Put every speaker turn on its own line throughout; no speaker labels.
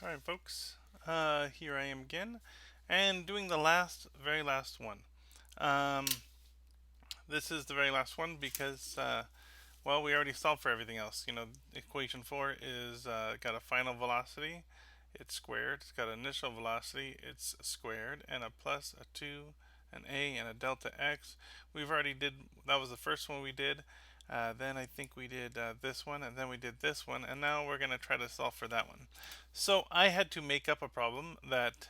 All right, folks. Here I am again, and doing the very last one. Um, this is the very last one because, well, we already solved for everything else. Equation four is got a final velocity, it's squared. It's got an initial velocity, it's squared, and a plus, a two, an a, and a delta x. We've already did. That was the first one we did. Then I think we did this one, and then we did this one, and now we're going to try to solve for that one. So I had to make up a problem that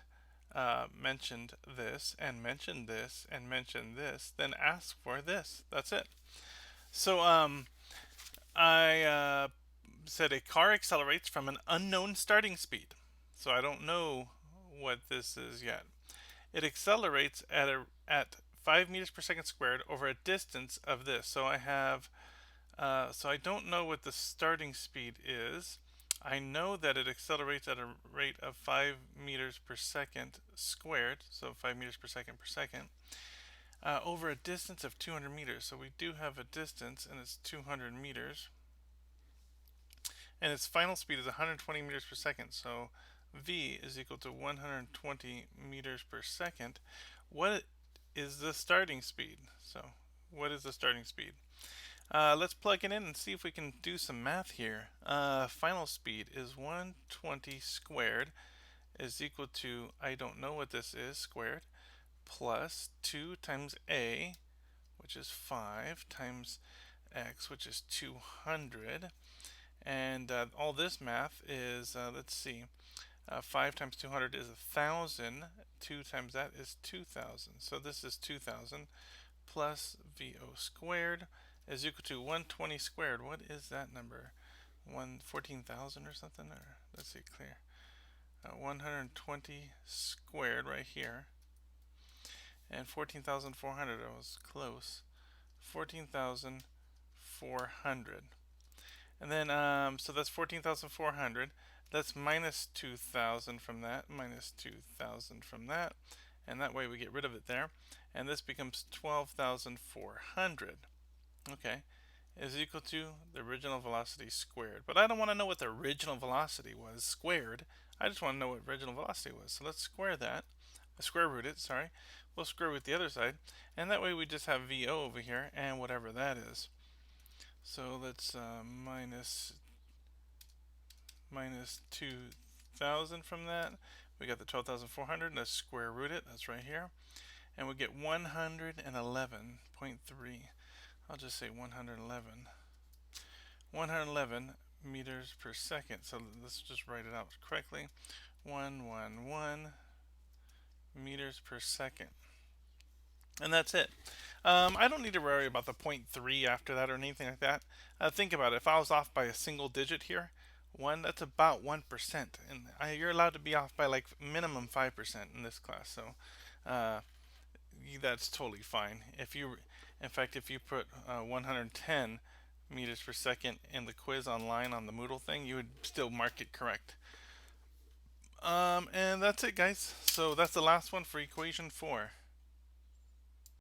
mentioned this, and mentioned this, and mentioned this, then ask for this. That's it. So I said a car accelerates from an unknown starting speed. So I don't know what this is yet. It accelerates at 5 meters per second squared over a distance of this. So I don't know what the starting speed is. I know that it accelerates at a rate of 5 meters per second squared, so 5 meters per second, over a distance of 200 meters. So we do have a distance, and it's 200 meters. And its final speed is 120 meters per second. So v is equal to 120 meters per second. What is the starting speed? So what is the starting speed? Let's plug it in and see if we can do some math here. Final speed is 120 squared is equal to, I don't know what this is, squared, plus 2 times a, which is 5, times x, which is 200. And all this math is, let's see, 5 times 200 is 1,000. 2 times that is 2,000. So this is 2,000 plus VO squared is equal to 120 squared. What is that number? 14,000 or something? Or let's see, clear. 120 squared right here. And 14,400. I was close. 14,400. And then, so that's 14,400. Let's minus 2,000 from that, minus 2,000 from that. And that way we get rid of it there. And this becomes 12,400. Okay, is equal to the original velocity squared. But I don't want to know what the original velocity was squared. I just want to know what original velocity was. So let's square that. Square root it, sorry. We'll square root the other side. And that way we just have VO over here and whatever that is. So let's minus 2,000 from that. We got the 12,400. Let's square root it. That's right here. And we get 111.3. I'll just say 111. 111 meters per second. So let's just write it out correctly. 111 meters per second. And that's it. I don't need to worry about the 0.3 after that or anything like that. Think about it. If I was off by a single digit here, that's about 1%. And you're allowed to be off by like minimum 5% in this class. So that's totally fine. In fact, if you put 110 meters per second in the quiz online on the Moodle thing, you would still mark it correct. And that's it, guys. So that's the last one for equation 4.